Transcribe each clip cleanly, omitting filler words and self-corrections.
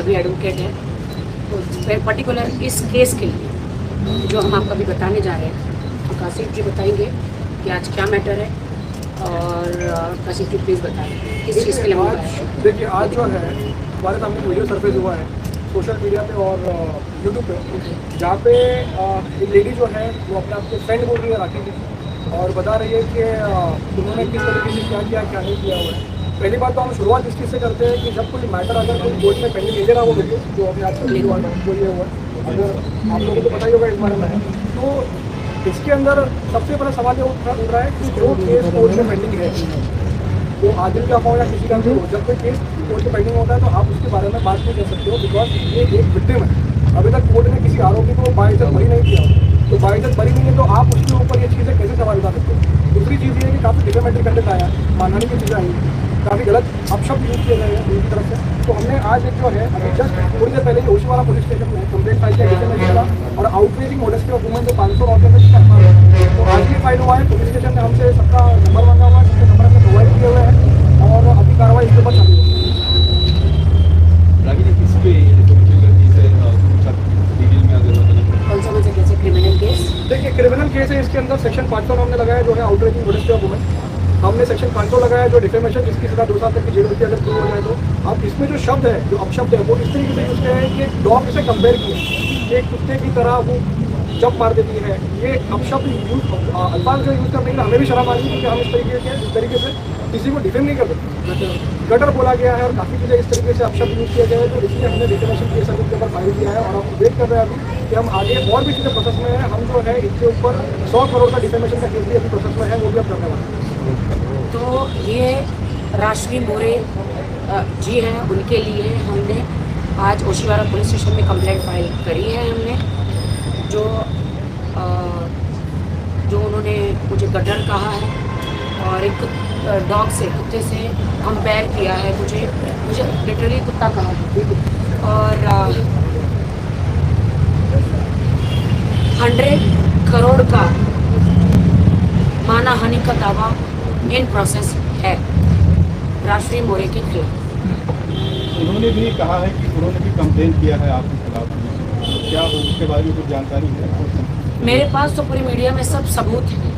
भी एडवोकेट है, तो पर्टिकुलर इस केस के लिए जो हम आपको अभी बताने जा रहे हैं, तो कासिफ जी बताएंगे कि आज क्या मैटर है। और कासिफ जी प्लीज़ बताएं किस चीज़ के लिए हम आए हैं। देखिए, आज जो है हमारे सामने वीडियो सरफेस हुआ है सोशल मीडिया पे और यूट्यूब पे, जहाँ पे एक लेडी जो है वो अपने आप को फ्रेंड बोल रही है राखी की, और बता रही है कि उन्होंने किस तरीके से क्या किया क्या नहीं किया हुआ है। पहली बात तो हम शुरुआत इस चीज़ से करते हैं कि जब कोई मैटर अगर कोई कोर्ट में पेंडिंग ले रहा वो वीडियो जो अभी आज वीडियो आ वो ये हुआ, अगर आप लोगों को पता ही होगा इस बारे में, तो इसके अंदर सबसे बड़ा सवाल ये उठ रहा है कि जो केस कोर्ट में पेंडिंग है, वो आदिल का हो या किसी का भी हो, जब कोई केस कोर्ट में पेंडिंग होता है तो आप उसके बारे में बात नहीं कर सकते हो, बिकॉज ये एक विक्टिम है। अभी तक कोर्ट ने किसी आरोपी को बाइज्जत बरी नहीं किया, तो बाइज्जत बरी नहीं है तो आप उसके ऊपर ये चीज़ें कैसे सवाल उठा सकते हो। दूसरी चीज़ ये है कि काफ़ी डिफेमेटरी कंटेंट आया, मानहानि की चीज़ें आई, काफ़ी गलत अपशब्द यूज किए गए हैं उनकी तरफ से। तो हमने आज एक जो है जस्ट थोड़ी देर पहले ओशीवाला पुलिस स्टेशन में कंप्लेंट फाइल किया डिफेमेशन का और आउटरीचिंग मोडेस्टी ऑफ वुमेन जो 500 ऑर्गेनाइजेशन का एफआईआर है, तो आज ये फाइल हुआ है। पुलिस स्टेशन ने हमसे सबका नंबर मांगा हुआ है, सबके नंबर हमने प्रोवाइड किए हुए हैं और अभी कार्रवाई इसके ऊपर चालू है। देखिए, क्रिमिनल केस है, इसके अंदर सेक्शन 500 हमने लगाया जो है आउटरीचिंग मोडेस्टी ऑफ वुमेन, हमने सेक्शन 500 लगाया जो डिफेमेशन जिसकी सजा 2 साल तक की जेल होती है अगर प्रूव हो जाए तो। अब इसमें जो शब्द है, जो अपशब्द है, वो इस तरीके से यूज किया है कि डॉग से कंपेयर किया कि एक कुत्ते की तरह वो जब मार देती है। ये अपशब्द यूज अल्फाज जो यूज़ करने के लिए हमें भी शर्म आ रही है कि हम इस तरीके से किसी को डिफेम नहीं कर सकते। गटर बोला गया है और काफ़ी चीज़ें इस तरीके से अपशब्द यूज किया गया है, तो इसलिए हमने डिफेमेशन केस के ऊपर फाइल किया है और हम वेट कर रहे हैं अभी कि हम आगे और भी चीज़ें प्रोसेस में है। हम जो है इसके ऊपर 100 करोड़ का डिफेमेशन का केस भी अभी प्रोसेस में है, वो भी अब करने वाले हैं। तो ये राशि मोरे जी हैं, उनके लिए हमने आज ओशीवाला पुलिस स्टेशन में कंप्लेंट फाइल करी है। हमने जो उन्होंने मुझे गटर कहा है और एक डॉग से, कुत्ते से कंपेयर किया है, मुझे लिटरली कुत्ता कहा है और 100 करोड़ का मानहानि का दावा इन प्रोसेस है राष्ट्रीय मोरे के खिलाफ। उन्होंने भी कहा है कि उन्होंने भी कंप्लेन किया है आपके खिलाफ, तो क्या उसके बारे में कुछ जानकारी है? मेरे पास तो पूरी मीडिया में सब सबूत है।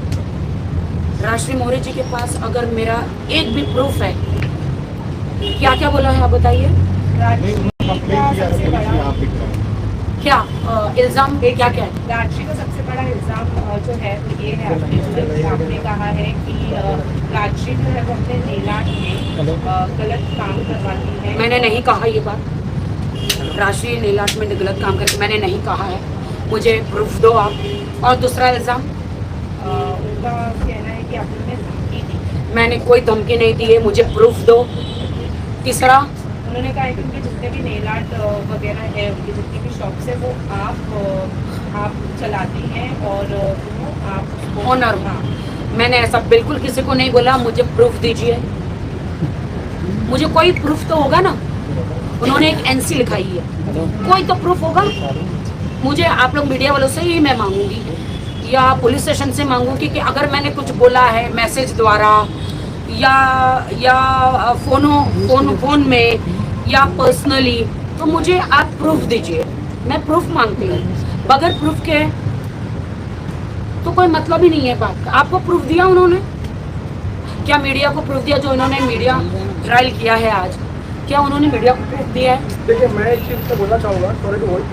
राष्ट्रीय मोरे जी के पास अगर मेरा एक भी प्रूफ है, क्या क्या बोला है आप बताइए। क्या इल्ज़ाम क्या क्या है? राशि का सबसे बड़ा इल्ज़ाम जो है वो ये है, आपने कहा है कि राशि जो है वो अपने नीलाट में गलत काम करवाती है। मैंने नहीं कहा ये बात, राशि नीलाट में गलत काम करके मैंने नहीं कहा है, मुझे प्रूफ दो आप। और दूसरा इल्ज़ाम उनका कहना है कि आपने धमकी दी। मैंने कोई धमकी नहीं दी है, मुझे प्रूफ दो। तीसरा उन्होंने कहा है कि उनके जितने भी नेल आर्ट वगैरह है, उनकी जितनी भी शॉप्स है वो आप चलाती हैं और आप ओनर। मैंने ऐसा बिल्कुल किसी को नहीं बोला, मुझे प्रूफ दीजिए। मुझे कोई प्रूफ तो होगा ना, उन्होंने एक एनसी लिखाई है, कोई तो प्रूफ होगा। मुझे आप लोग मीडिया वालों से ही मैं मांगूंगी या पुलिस स्टेशन से मांगूंगी कि अगर मैंने कुछ बोला है मैसेज द्वारा या फोन में या पर्सनली, तो मुझे आप प्रूफ दीजिए। मैं प्रूफ मांगती हूँ, बगैर प्रूफ के तो कोई मतलब ही नहीं है बात का। आपको प्रूफ दिया उन्होंने? क्या मीडिया को प्रूफ दिया? जो इन्होंने मीडिया ट्रायल किया है आज, क्या उन्होंने मीडिया को प्रूफ दिया है? देखिए, मैं एक चीज़ से बोलना चाहूँगा, सॉरी टू होल्ड,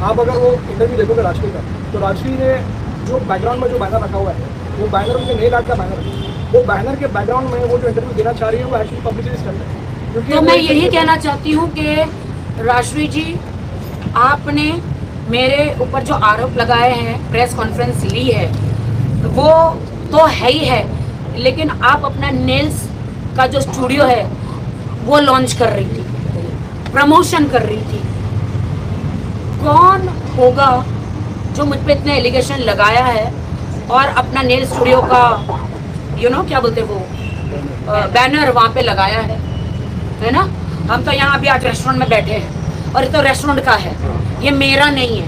आप अगर वो इंटरव्यू देखोगे राशि का, तो राशि ने जो बैकग्राउंड में जो बैनर रखा हुआ है वो बैनर उनके नेल आर्ट का बैनर है। वो बैनर के बैकग्राउंड में वो जो इंटरव्यू देना चाह रही है वो एक्चुअली पब्लिसिटी स्टंट है। क्योंकि तो मैं यही कहना चाहती हूँ कि राशि जी, आपने मेरे ऊपर जो आरोप लगाए हैं, प्रेस कॉन्फ्रेंस ली है, वो तो है ही है, लेकिन आप अपना नेल्स का जो स्टूडियो है वो लॉन्च कर रही थी, प्रमोशन कर रही थी। कौन होगा जो मुझ पे इतने एलिगेशन लगाया है और अपना नेल स्टूडियो का क्या बोलते वो बैनर वहाँ पे लगाया है ना? हम तो यहाँ अभी आज रेस्टोरेंट में बैठे हैं और ये तो रेस्टोरेंट का है, ये मेरा नहीं है,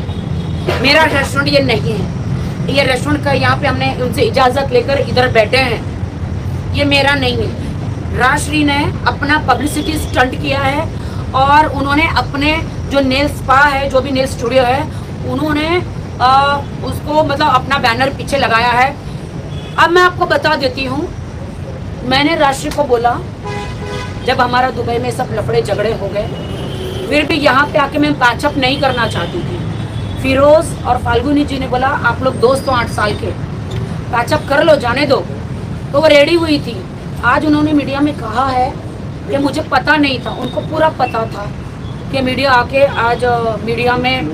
मेरा रेस्टोरेंट ये नहीं है। ये रेस्टोरेंट का यहाँ पे हमने उनसे इजाज़त लेकर इधर बैठे हैं, ये मेरा नहीं है। राजश्री ने अपना पब्लिसिटी स्टंट किया है और उन्होंने अपने जो नेल स्पा है, जो भी नेल स्टूडियो है, उन्होंने उसको मतलब अपना बैनर पीछे लगाया है। अब मैं आपको बता देती हूँ, मैंने राशि को बोला, जब हमारा दुबई में सब लफड़े झगड़े हो गए, फिर भी यहाँ पे आके मैं पैचअप नहीं करना चाहती थी। फिरोज और फाल्गुनी जी ने बोला आप लोग दोस्त हो 8 साल के, पैचअप कर लो, जाने दो, तो वो रेडी हुई थी। आज उन्होंने मीडिया में कहा है कि मुझे पता नहीं था, उनको पूरा पता था कि मीडिया आके आज मीडिया में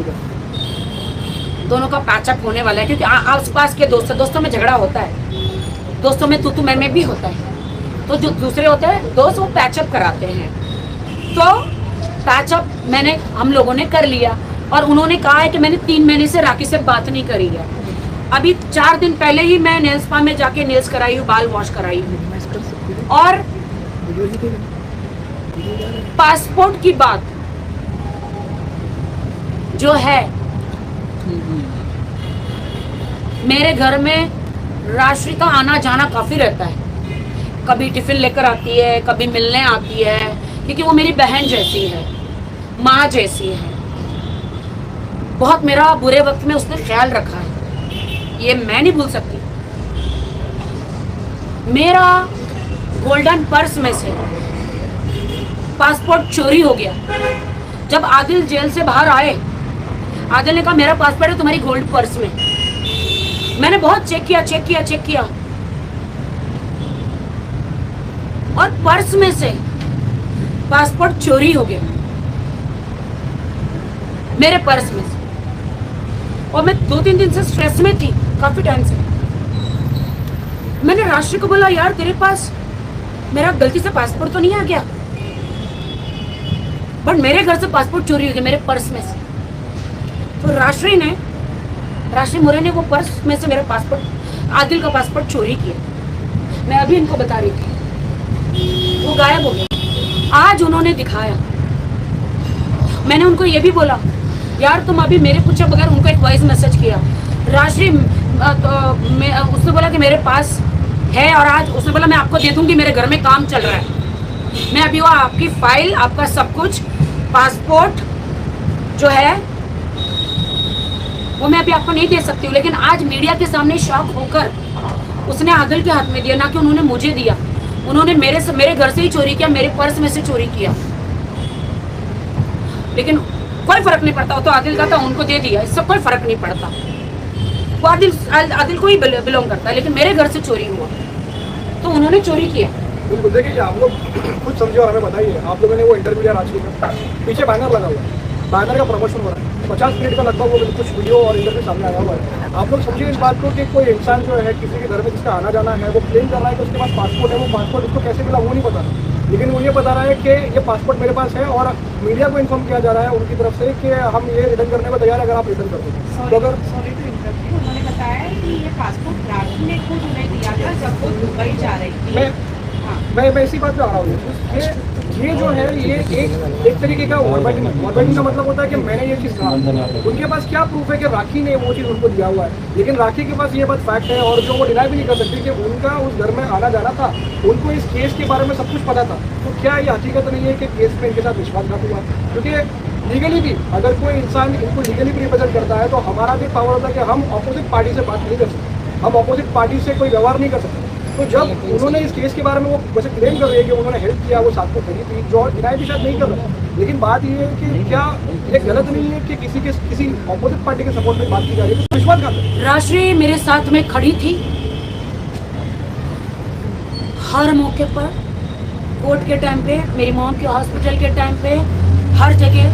दोनों का पैचअप होने वाला है, क्योंकि आस पास के दोस्तों में झगड़ा होता है, दोस्तों में तू मैं भी होता है, तो जो दूसरे होते हैं दोस्त वो पैचअप कराते हैं। तो पैचअप हम लोगों ने कर लिया और उन्होंने कहा है कि मैंने 3 महीने से राखी से बात नहीं करी है। अभी 4 दिन पहले ही मैं नेल स्पा में जाके नेल्स कराई हूँ, बाल वॉश कराई हूँ। और पासपोर्ट की बात जो है, मेरे घर में राशि का आना जाना काफी रहता है, कभी टिफिन लेकर आती है, कभी मिलने आती है, क्योंकि वो मेरी बहन जैसी है, माँ जैसी है। बहुत मेरा बुरे वक्त में उसने ख्याल रखा है, ये मैं नहीं भूल सकती। मेरा गोल्डन पर्स में से पासपोर्ट चोरी हो गया। जब आदिल जेल से बाहर आए, आदिल ने कहा मेरा पासपोर्ट है तुम्हारी गोल्ड पर्स में। मैंने बहुत चेक किया और पर्स में से पासपोर्ट चोरी हो गया, मेरे पर्स में से। और मैं 2-3 दिन से स्ट्रेस में थी, काफी टाइम से। मैंने राशि को बोला यार तेरे पास मेरा गलती से पासपोर्ट तो नहीं आ गया, बट मेरे घर से पासपोर्ट चोरी हो गया, मेरे पर्स में से। तो राशि मोरे ने वो पर्स में से मेरा पासपोर्ट, आदिल का पासपोर्ट चोरी किया। मैं अभी इनको बता रही थी, वो गायब हो गया। आज उन्होंने दिखाया। मैंने उनको ये भी बोला यार तुम अभी मेरे पूछे बगैर उनको एक वॉइस मैसेज किया। राशि उसने बोला कि मेरे पास है, और आज उसने बोला मैं आपको दे दूंगी, मेरे घर में काम चल रहा है। मैं अभी वो आपकी फाइल, आपका सब कुछ, पासपोर्ट जो है वो मैं अभी आपको नहीं दे सकती हूँ, लेकिन आज मीडिया के सामने शॉक होकर उसने आदिल के हाथ में दिया, ना कि उन्होंने मुझे दिया। उन्होंने मेरे घर से ही चोरी किया, मेरे पर्स में से चोरी किया, लेकिन कोई फर्क नहीं पड़ता। वो तो आदिल का था, उनको दे दिया, इससे कोई फर्क नहीं पड़ता। वो आदिल को ही बिलोंग करता है, लेकिन मेरे घर से चोरी हुआ तो उन्होंने चोरी किया। बिल्कुल, देखिए आप लोग खुद समझे और हमें बताइए। आप लोगों ने वो इंटरव्यू लिया राजकीय का, पीछे बैनर लगा हुआ है, बैनर का प्रमोशन हो रहा है, 50 मिनट का लगभग वो कुछ वीडियो और इंटरव्यू सामने आया हुआ है। आप लोग समझिए इस बात को कि कोई इंसान जो है किसी के घर में जिसका आना जाना है, वो क्लेम कर रहा है कि उसके पास पासपोर्ट है, वो पासपोर्ट उसको कैसे मिला वो नहीं पता, लेकिन वो ये बता रहा है कि ये पासपोर्ट मेरे पास है, और मीडिया को इन्फॉर्म किया जा रहा है उनकी तरफ से कि हम ये रिटर्न करने को तैयार है अगर आप रिटर्न कर दो। तो अगर उन्होंने बताया कि ये पासपोर्ट राशि ने खुद उन्हें दिया था जब वो दुबई जा रही थी। मैं इसी बात पे आ रहा हूँ। ये जो है ये एक तरीके का ओवरबाइटिंग का मतलब होता है कि मैंने ये चीज़ कहा। उनके पास क्या प्रूफ है कि राखी ने वो चीज़ उनको दिया हुआ है, लेकिन राखी के पास ये बात फैक्ट है, और जो वो डिनाई भी नहीं कर सकती कि उनका उस घर में आना जाना था, उनको इस केस के बारे में सब कुछ पता था। तो क्या ये हकीकत नहीं है कि केस में इनके साथ विश्वासघात हुआ? क्योंकि लीगली भी अगर कोई इंसान इनको लीगली भी रिप्रेजेंट करता है तो हमारा भी पावर होता है कि हम अपोजिट पार्टी से बात नहीं कर सकते, हम अपोजिट पार्टी से कोई व्यवहार नहीं कर सकते। तो जब उन्होंने इस केस के बारे में वो वैसे क्लेम कर रही है कि उन्होंने हेल्प किया, वो साथ में खड़ी थी, जो डिनाई भी शायद नहीं कर रहा, लेकिन बात ये है कि क्या ये गलत नहीं है कि किसी अपोजिट पार्टी के सपोर्ट में बात की जा रही है? तो विश्वासघात है। राशि मेरे साथ में खड़ी थी हर मौके पर, कोर्ट के टाइम पे, मेरी मॉम के हॉस्पिटल के टाइम पे, हर जगह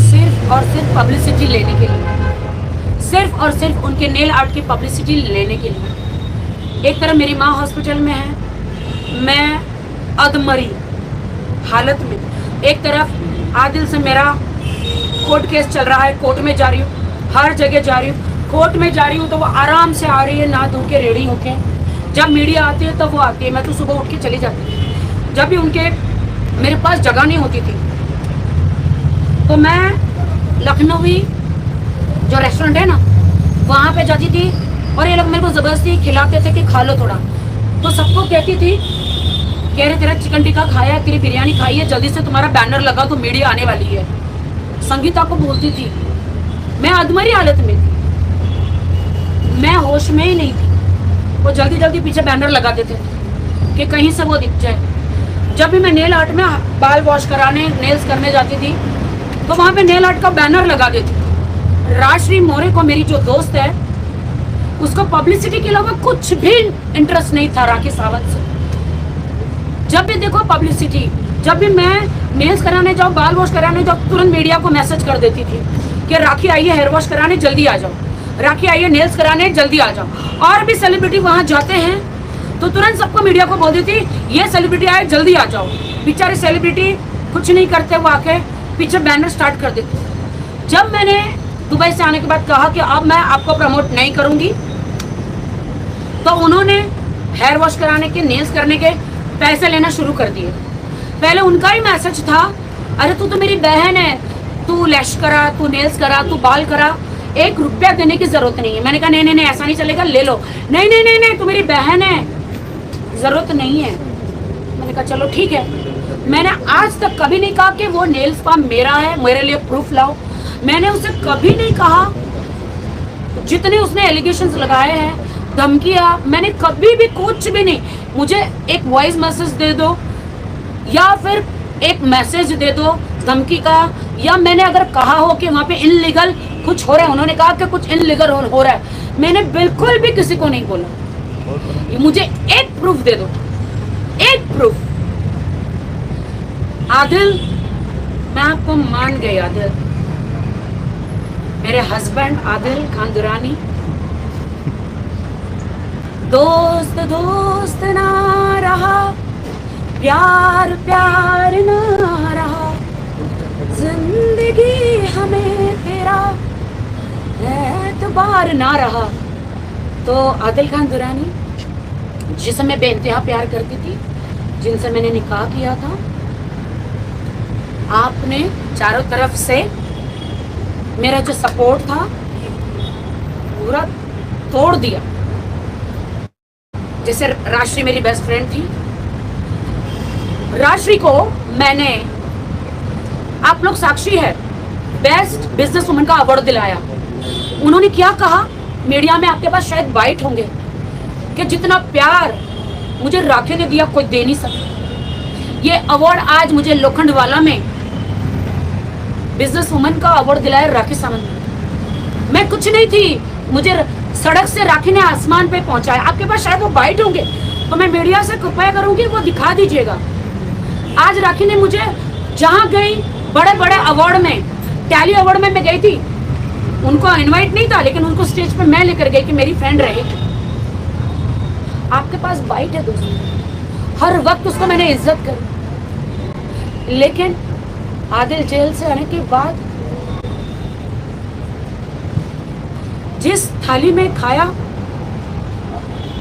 सिर्फ और सिर्फ पब्लिसिटी लेने के लिए, सिर्फ और सिर्फ उनके नेल आर्ट की पब्लिसिटी लेने के लिए। एक तरफ मेरी माँ हॉस्पिटल में है, मैं अधमरी हालत में, एक तरफ आदिल से मेरा कोर्ट केस चल रहा है, कोर्ट में जा रही हूँ, हर जगह जा रही हूँ। कोर्ट में जा रही हूँ तो वो आराम से आ रही है, नहा धो के रेडी होके। जब मीडिया आती है तब वो आती है, मैं तो सुबह उठ के चली जाती हूँ। जब भी उनके मेरे पास जगह नहीं होती थी तो मैं लखनवी जो रेस्टोरेंट है ना वहाँ पे जाती थी, और ये लोग मेरे को ज़बरदस्ती खिलाते थे कि खा लो थोड़ा। तो सबको कहती थी कह रहे तेरा चिकन टिक्का खाया है, तेरी बिरयानी खाई है, जल्दी से तुम्हारा बैनर लगा तो मीडिया आने वाली है। संगीता को बोलती थी, मैं अधमरी हालत में थी, मैं होश में ही नहीं थी। वो जल्दी जल्दी पीछे बैनर लगाते थे कि कहीं से वो दिख जाए। जब भी मैं नेल आर्ट में बाल वॉश कराने, नेल्स करने जाती थी तो वहां पे नेल आर्ट का बैनर लगा देती। राजश्री मौर्य को, मेरी जो दोस्त है, उसको पब्लिसिटी के अलावा कुछ भी इंटरेस्ट नहीं था राखी सावंत से। जब भी देखो पब्लिसिटी, जब भी मैं नेल्स कराने जाऊँ, बाल वॉश कराने जाऊँ, तुरंत मीडिया को मैसेज कर देती थी कि राखी आई है हेयर वॉश कराने, जल्दी आ जाओ, राखी आई है नेल्स कराने, जल्दी आ जाओ। और भी सेलिब्रिटी वहां जाते हैं तो तुरंत सबको मीडिया को बोल देती, ये सेलिब्रिटी आए, जल्दी आ जाओ। बेचारे सेलिब्रिटी कुछ नहीं करते, वो आके पीछे बैनर स्टार्ट कर देते। जब मैंने दुबई से आने के बाद कहा कि अब मैं आपको प्रमोट नहीं करूंगी, तो उन्होंने हेयर वॉश कराने के, नेल्स करने के पैसे लेना शुरू कर दिए। पहले उनका ही मैसेज था, अरे तू तो मेरी बहन है, तू लैश करा, तू नेल्स करा, तू बाल करा, 1 रुपया देने की जरूरत नहीं है। मैंने कहा नहीं, ऐसा नहीं चलेगा, ले लो। नहीं नहीं नहीं नहीं, तू मेरी बहन है, जरूरत नहीं है। मैंने कहा चलो ठीक है। मैंने आज तक कभी नहीं कहा कि वो नेल स्पा मेरा है, मेरे लिए प्रूफ लाओ। मैंने उसे कभी नहीं कहा, जितने उसने एलिगेशंस लगाए हैं, धमकियां, मैंने कभी भी कुछ भी नहीं। मुझे एक वॉइस मैसेज दे दो या फिर एक मैसेज दे दो धमकी का, या मैंने अगर कहा हो कि वहां पे इनलीगल कुछ हो रहा है, उन्होंने कहा कि कुछ इनलीगल हो रहा है, मैंने बिल्कुल भी किसी को नहीं बोला। मुझे एक प्रूफ दे दो, एक प्रूफ। आदिल, मैं आपको मान गई आदिल, मेरे हस्बैंड आदिल खान दुरानी। दोस्त दोस्त ना रहा, प्यार प्यार ना रहा, जिंदगी हमें तेरा एतबार ना रहा। तो आदिल खान दुरानी, जिसे मैं बेइंतहा प्यार करती थी, जिनसे मैंने निकाह किया था, आपने चारों तरफ से मेरा जो सपोर्ट था पूरा तोड़ दिया। जैसे राजश्री मेरी बेस्ट फ्रेंड थी, राजश्री को मैंने, आप लोग साक्षी है, बेस्ट बिजनेस वुमन का अवार्ड दिलाया। उन्होंने क्या कहा मीडिया में, आपके पास शायद बाइट होंगे, कि जितना प्यार मुझे राखी ने दिया कोई दे नहीं सकता। ये अवार्ड आज मुझे लोखंडवाला में बिजनेस वुमन का अवार्ड दिलाया राखी सावंत। मैं कुछ नहीं थी, मुझे सड़क से राखी ने आसमान पे पहुंचाया। आपके पास शायद वो बाइट होंगे, तो मैं मीडिया से कृपया करूंगी वो दिखा दीजिएगा। आज राखी ने मुझे जहां गई, बड़े बड़े अवार्ड में, टैली अवार्ड में मैं गई थी, उनको इनवाइट नहीं था, लेकिन उनको स्टेज पे मैं लेकर गई कि मेरी फ्रेंड रहेगी। आपके पास बाइट है दोस्तों, हर वक्त उसको मैंने इज्जत करी। लेकिन आदिल जेल से आने के बाद जिस थाली में खाया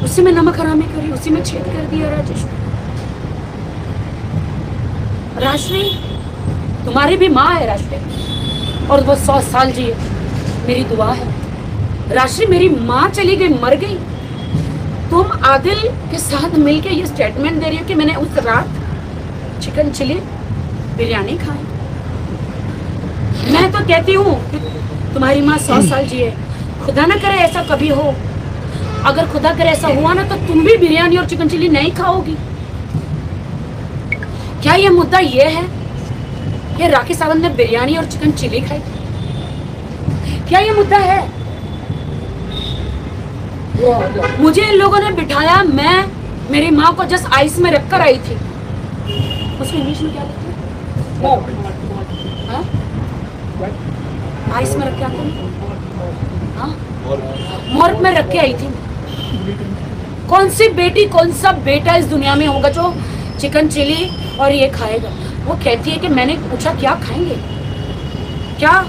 उसी में नमक हरामी करी, उसी में छेद कर दिया। राजश्री तुम्हारी भी माँ है राजश्री, और वो 100 साल जी है, मेरी दुआ है। राजश्री मेरी माँ चली गई, मर गई, तुम आदिल के साथ मिलके ये स्टेटमेंट दे रही हो कि मैंने उस रात चिकन चिली बिरयानी खाई। मैं तो कहती हूँ कि तुम्हारी माँ 100 साल जी है, खुदा ना करे ऐसा कभी हो। अगर खुदा करे ऐसा हुआ ना, तो तुम भी बिरयानी और चिकन चिली नहीं खाओगी। क्या ये मुद्दा ये है कि राखी सावंत ने बिरयानी और चिकन चिली खाई? क्या ये मुद्दा है? मुझे इन लोगों ने बिठाया, मैं मेरी माँ को जस्ट आइस में रखकर आई थी। उसको इंग्लिश में क्या कहते हैं? आइस में रख के आते हैं, मॉर्ग में रख के आई थी। कौन सी बेटी, कौन सा बेटा इस दुनिया में होगा जो चिकन चिली और ये खाएगा? वो कहती है कि मैंने पूछा क्या खाएंगे, क्या,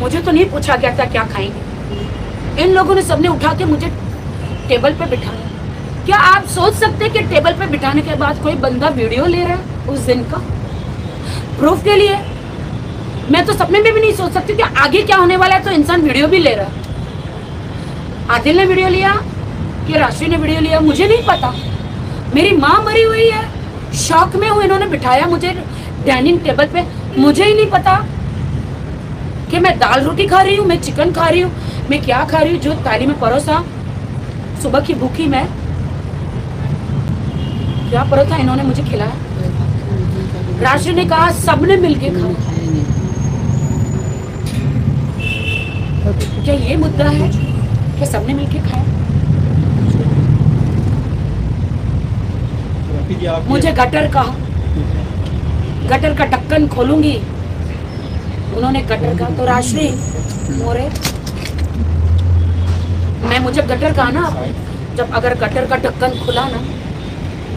मुझे तो नहीं पूछा गया था क्या खाएंगे। इन लोगों ने सबने उठा के मुझे टेबल पे बिठाया। क्या आप सोच सकते हैं कि टेबल पे बिठाने के बाद कोई बंदा वीडियो ले रहा है उस दिन का प्रूफ के लिए? मैं तो सपने में भी नहीं सोच सकती कि आगे क्या होने वाला है, तो इंसान वीडियो भी ले रहा है। आदिल ने वीडियो लिया कि राजश्री ने वीडियो लिया, मुझे नहीं पता। मेरी माँ मरी हुई है, शौक में हूँ। इन्होंने बिठाया मुझे डाइनिंग टेबल पे, मुझे ही नहीं पता कि मैं दाल रोटी खा रही हूँ, मैं चिकन खा रही हूँ, मैं क्या खा रही हूँ। जो थाली में परोसा, सुबह की भूखी मैं, क्या परोसा इन्होंने मुझे खिलाया। राशि ने कहा सबने मिलके खाया। क्या ये मुद्दा है कि सबने मिलके खाया? मुझे गटर कहा, गटर का ढक्कन खोलूंगी, उन्होंने गटर कहा। तो राशि मोरे, मुझे गटर कहा ना, जब अगर गटर का ढक्कन खुला ना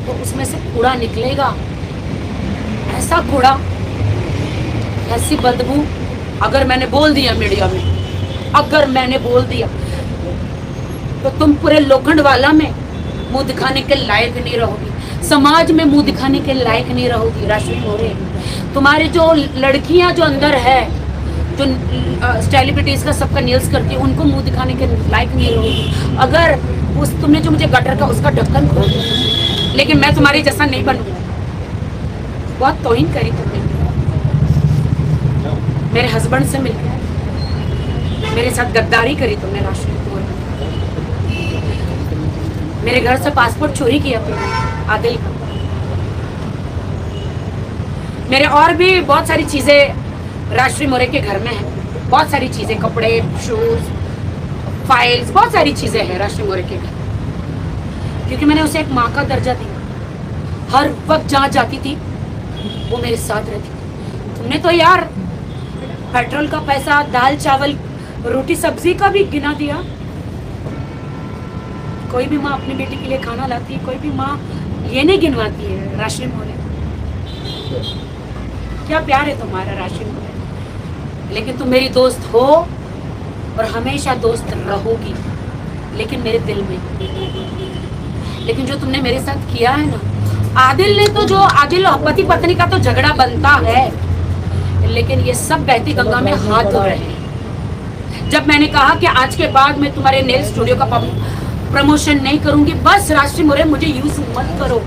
तो उसमें से कूड़ा निकलेगा, ऐसा कूड़ा, ऐसी बदबू। अगर मैंने बोल दिया मीडिया में, अगर मैंने बोल दिया तो तुम पूरे लोखंडवाला में मुंह दिखाने के लायक नहीं रहोगी, समाज में मुंह दिखाने के लायक नहीं रहोगी। राशि मोरे, तुम्हारी जो लड़कियां जो अंदर है, जो सेलिब्रिटीज का सबका न्यूज करती है, उनको मुंह दिखाने के लायक नहीं रहोगी अगर तुमने जो मुझे गटर का उसका ढक्कन खोल दिया। लेकिन मैं तुम्हारे जैसा नहीं बनूंगा। बहुत तौहीन करी तुमने मेरे हस्बैंड से मिलकर, मेरे साथ गद्दारी करी तुमने। राशि, मेरे घर से पासपोर्ट चोरी किया तुमने आदिल का। मेरे और भी बहुत सारी चीजें राशि मोरे के घर में है, बहुत सारी चीजें, कपड़े, शूज, फाइल्स, बहुत सारी चीजें हैं राशि मोरे के घर, क्योंकि मैंने उसे एक माँ का दर्जा दिया। हर वक्त जहाँ जाती थी वो मेरे साथ रहती थी। तुमने तो यार पेट्रोल का पैसा, दाल चावल रोटी सब्जी का भी गिना दिया। कोई भी माँ अपनी बेटी के लिए खाना लाती है, कोई भी माँ ये नहीं गिनवाती है। राशि मोरे, क्या प्यार है तुम्हारा राशि मोरे। लेकिन तुम मेरी दोस्त हो और हमेशा दोस्त रहोगी, लेकिन मेरे दिल में। लेकिन जो तुमने मेरे साथ किया है ना, आदिल ने तो, जो आदिल पति पत्नी का तो झगड़ा बनता है, लेकिन ये सब बहती गंगा में हाथ धो रहे हैं। जब मैंने कहा कि आज के बाद मैं तुम्हारे नेल स्टूडियो का प्रमोशन नहीं करूंगी, बस राशि मोरे मुझे यूज मत करो,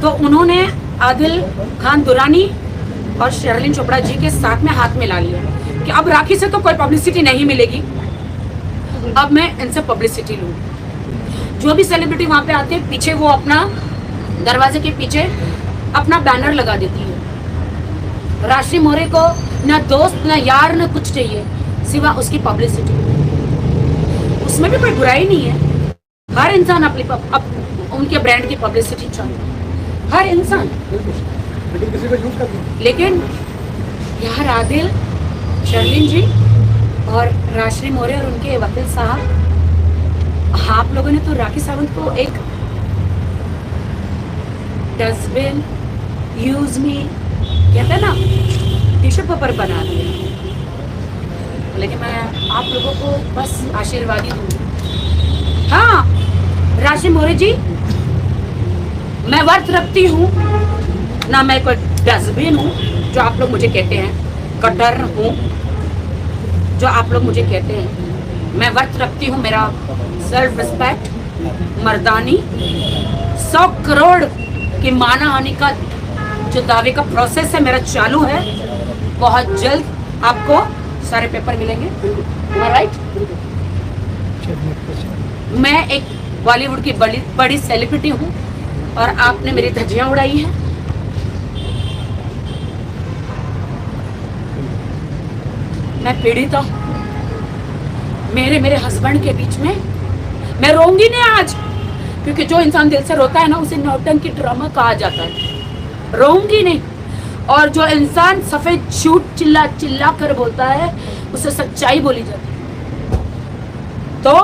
तो उन्होंने आदिल खान दुरानी और शर्लिन चोपड़ा जी के साथ में हाथ मिला लिया कि अब राखी से तो कोई पब्लिसिटी नहीं मिलेगी, अब मैं इनसे पब्लिसिटी लूंगी। जो भी सेलिब्रिटी वहां पे आते हैं, पीछे वो अपना दरवाजे के पीछे अपना बैनर लगा देती है। राशि मोरे को ना दोस्त, ना यार, ना कुछ चाहिए सिवा उसकी पब्लिसिटी। उसमें भी कोई बुराई नहीं है, हर इंसान अपनी उनके ब्रांड की पब्लिसिटी चाहिए, हर इंसान। लेकिन किसी को यूज करती है। लेकिन यार आदिल, शर्लिन जी और राशि मोरे और उनके वकील साहब, आप लोगों ने तो राखी सावंत को एक डस्टबिन, यूज मी, कहते हैं ना, टिश्यू पेपर बना दिया। लेकिन मैं आप लोगों को बस आशीर्वाद ही दूंगी। हाँ राशि मोरे जी, मैं वर्त रखती हूँ ना, मैं कोई डस्टबिन हूँ जो आप लोग मुझे कहते हैं, कटर हूँ जो आप लोग मुझे कहते हैं। मैं वर्त रखती हूँ मेरा सेल्फ रिस्पेक्ट, मर्दानी। 100 करोड़ की मानहानि का जो दावे का प्रोसेस है मेरा चालू है। बहुत जल्द आपको सारे पेपर मिलेंगे, राइट। मैं एक बॉलीवुड की बड़ी सेलिब्रिटी हूँ और आपने मेरी धज्जियां उड़ाई है। मैं पीड़ित हूँ, मेरे हस्बैंड के बीच में मैं रोऊंगी नहीं आज, क्योंकि जो इंसान दिल से रोता है ना, उसे नौटंकी ड्रामा कहा जाता है। रोऊंगी नहीं। और जो इंसान सफेद झूठ चिल्ला चिल्ला कर बोलता है, उसे सच्चाई बोली जाती है। तो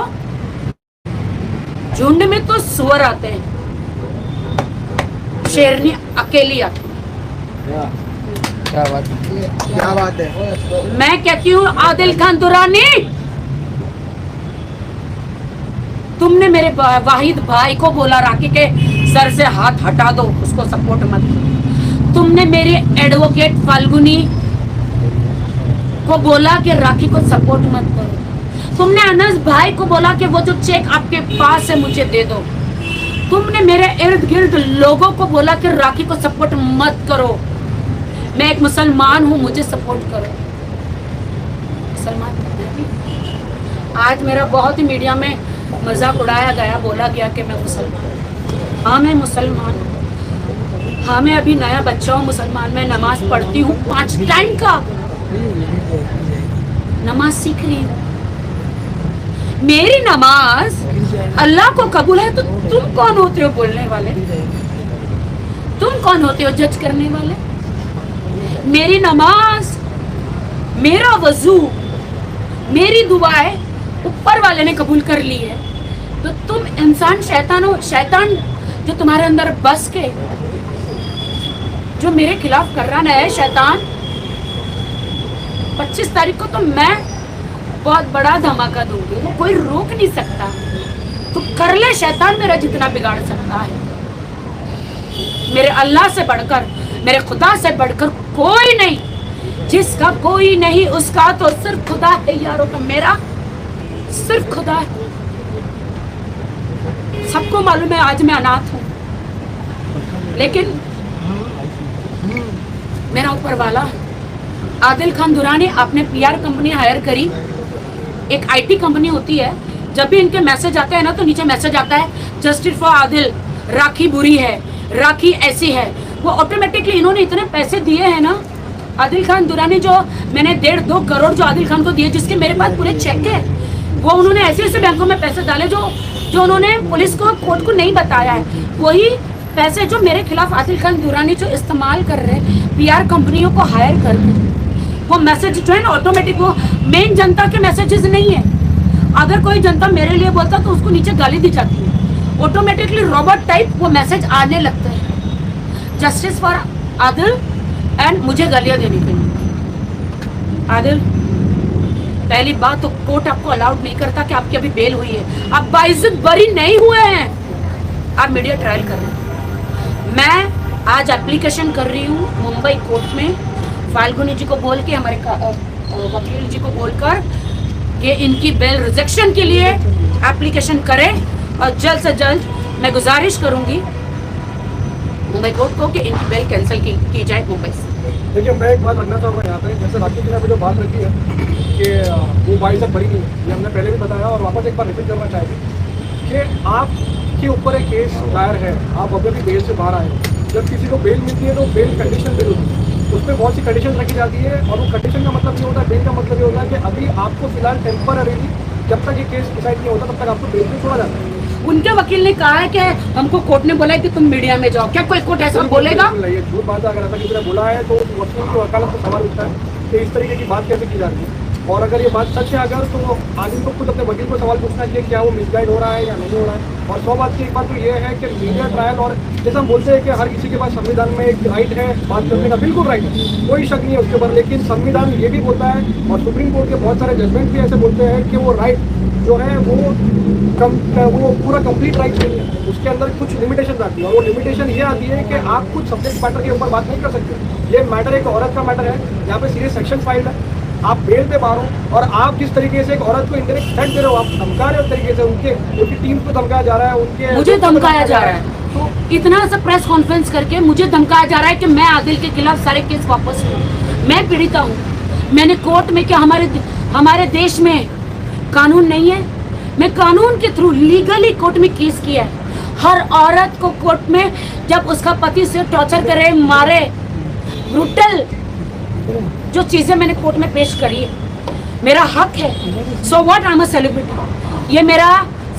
झुंड में तो सुअर आते हैं, शेरनी अकेली आती है। क्या बात है। मैं कहती हूँ आदिल खान दुरानी, तुमने मेरे वाहिद भाई को बोला राखी के सर से हाथ हटा दो, उसको सपोर्ट मत करो। तुमने मेरे एडवोकेट फाल्गुनी को बोला कि राखी को सपोर्ट मत करो। तुमने अनस भाई को बोला कि वो जो चेक आपके पास है मुझे दे दो। तुमने मेरे इर्द गिर्द लोगों को बोला कि राखी को सपोर्ट मत करो। मैं एक मुसलमान हूं, मुझे सपोर्ट करो। मुसलमान आज मेरा बहुत ही मीडिया में मजाक उड़ाया गया, बोला गया कि मैं मुसलमान हूं। हाँ मैं मुसलमान हूँ। हाँ मैं अभी नया बच्चा हूँ मुसलमान। मैं नमाज पढ़ती हूँ 5 टाइम का, नमाज सीख रही हूँ। मेरी नमाज अल्लाह को कबूल है तो तुम कौन होते हो बोलने वाले? तुम कौन होते हो जज करने वाले? मेरी नमाज, मेरा वजू, मेरी दुआएं ऊपर वाले ने कबूल कर ली है, तो तुम इंसान शैतान हो। शैतान जो तुम्हारे अंदर बस के जो मेरे खिलाफ कर रहा है शैतान, 25 तारीख को तो मैं बहुत बड़ा धमाका दूंगी, वो कोई रोक नहीं सकता। तो कर ले शैतान मेरा जितना बिगाड़ सकता है। मेरे अल्लाह से बढ़कर, मेरे खुदा से बढ़कर कोई नहीं। जिसका कोई नहीं उसका तो सिर्फ खुदा है यारों का, मेरा सिर्फ खुदा है। सबको मालूम है आज मैं अनाथ हूं, लेकिन मेरा ऊपर वाला आदिल खान दुरानी आपने पीआर कंपनी हायर करी। एक आईटी कंपनी होती है, जब भी इनके मैसेज आते हैं ना तो नीचे मैसेज आता है जस्टिस फॉर आदिल, राखी बुरी है, राखी ऐसी है। वो ऑटोमेटिकली इन्होंने इतने पैसे दिए हैं ना आदिल खान दुरानी, जो मैंने 1.5-2 करोड़ जो आदिल खान को दिए, जिसके मेरे पास पूरे चेक है, वो उन्होंने ऐसे ऐसे बैंकों में पैसे डाले जो उन्होंने पुलिस को, कोर्ट को नहीं बताया है। वही पैसे जो मेरे खिलाफ आदिल खान दुरानी जो इस्तेमाल कर रहे हैं पीआर कंपनियों को हायर करके, वो मैसेज जो है ना ऑटोमेटिक, वो मेन जनता के मैसेजेस नहीं है। अगर कोई जनता मेरे लिए बोलता तो उसको नीचे गाली दी जाती है, ऑटोमेटिकली रोबोट टाइप वो मैसेज आने लगता है जस्टिस फॉर आदिल एंड मुझे गालियां देनी पड़ी। आदिल, पहली बात तो कोर्ट आपको अलाउड नहीं करता कि आपकी अभी बेल हुई है, आप बाइज्जत बरी नहीं हुए हैं, आप मीडिया ट्रायल कर रहे हैं। मैं आज एप्लीकेशन कर रही हूँ मुंबई कोर्ट में, फाल्गुनी जी को बोल के, हमारे वकील जी को बोलकर कि इनकी बेल रिजेक्शन के लिए एप्लीकेशन करें, और जल्द से जल्द मैं गुजारिश करूंगी मुंबई कोर्ट को कि इनकी बेल कैंसिल की जाए मुंबई से। देखिए मैं एक बात रखना चाहूँगा यहाँ पे, जैसे राखी जी ने जो बात रखी है कि वो बाइज्जत बरी नहीं है, ये हमने पहले भी बताया और वापस एक बार रिपीट करना चाहेंगे कि आपके ऊपर एक केस दायर है, आप अभी भी बेल से बाहर आए। जब किसी को बेल मिलती है तो बेल कंडीशन बेल होती है, उसमें बहुत सी कंडीशन रखी जाती है, और वो कंडीशन का मतलब ये होता है, बेल का मतलब ये होता है कि अभी आपको फिलहाल टेम्पररीली जब तक ये केस डिसाइड नहीं होता तब तक आपको बेल पे छोड़ा जाता है। उनके वकील ने कहा है कि हमको कोर्ट ने बोला है कि तुम मीडिया में जाओ, क्या कोई कोर्ट ऐसा बोलेगा? ये झूठ बात है, अगर ऐसा किसी ने बोला है तो वकील की वकालत को सवाल उठता है कि इस तरीके की बात कैसे की जा रही है। और अगर ये बात सच है अगर, तो आदमी को खुद अपने वकील को सवाल पूछना चाहिए क्या वो मिसगाइड हो रहा है या नहीं हो रहा है। और 100 बात की एक बात तो ये है कि मीडिया ट्रायल, और जैसे हम बोलते हैं कि हर किसी के पास संविधान में एक राइट है बात करने का, बिल्कुल राइट है, कोई शक नहीं है उसके ऊपर, लेकिन संविधान ये भी बोलता है और सुप्रीम कोर्ट के बहुत सारे जजमेंट भी ऐसे बोलते हैं कि वो राइट जो है वो पूरा कंप्लीट राइट नहीं है, उसके अंदर कुछ लिमिटेशन आती है। और वो लिमिटेशन ये आती है कि आप कुछ सब्जेक्ट मैटर के ऊपर बात नहीं कर सकते। ये मैटर एक औरत का मैटर है, यहाँ पे सीरियस सेक्शन फाइल है, आप बेल पे बाहर हो, और आप जिस तरीके से एक औरत को इंडायरेक्ट थ्रेट दे रहे हो, आप धमका रहे हो तरीके से, उनकी टीम को धमकाया जा रहा है, उनके मुझे धमकाया जा रहा है। तो इतना सा प्रेस कॉन्फ्रेंस करके मुझे धमकाया जा रहा है कि मैं आदिल के खिलाफ सारे केस वापस लूं। मैं पीड़िता हूँ, मैंने कोर्ट में, क्या हमारे देश में कानून नहीं है? मैं कानून के थ्रू लीगली कोर्ट में केस किया है। हर औरत को कोर्ट में जब उसका पति से टॉर्चर करे, मारे, ब्रूटल जो चीजें मैंने कोर्ट में पेश करी है, मेरा हक है। So what, I am a celebrity, ये मेरा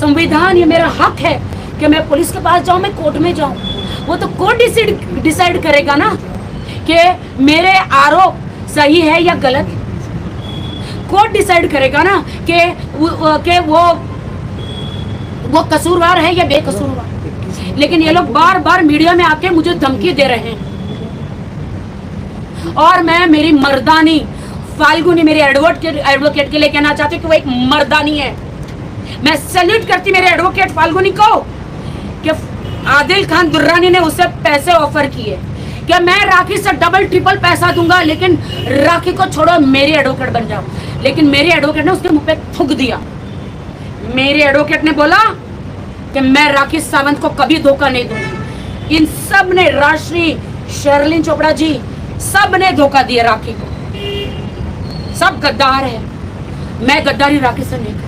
संविधान, ये मेरा हक है कि मैं पुलिस के पास जाऊं, मैं कोर्ट में जाऊं। वो तो कोर्ट डिसाइड करेगा ना कि मेरे आरोप सही है या गलत। कोर्ट डिसाइड करेगा ना कि वो कसूरवार है या बेकसूरवार। लेकिन ये लोग बार बार मीडिया में आके मुझे धमकी दे रहे हैं, और मैं मेरी मर्दानी फाल्गुनी, मेरी एडवोकेट के लिए कहना चाहती हूँ कि वो एक मर्दानी है। मैं सैल्यूट करती मेरे एडवोकेट फाल्गुनी को कि आदिल खान दुर्रानी ने उसे पैसे ऑफर किए कि मैं राखी से डबल ट्रिपल पैसा दूंगा, लेकिन राखी को छोड़ो, मेरी एडवोकेट बन जाओ। लेकिन मेरे एडवोकेट ने उसके मुंह पे थूक दिया। मेरे एडवोकेट ने बोला कि मैं राखी सावंत को कभी धोखा नहीं दूंगी। इन सब ने, राशि, शर्लिन चोपड़ा जी, सब ने धोखा दिया राखी को। सब गद्दार है, मैं गद्दारी राखी से नहीं करती।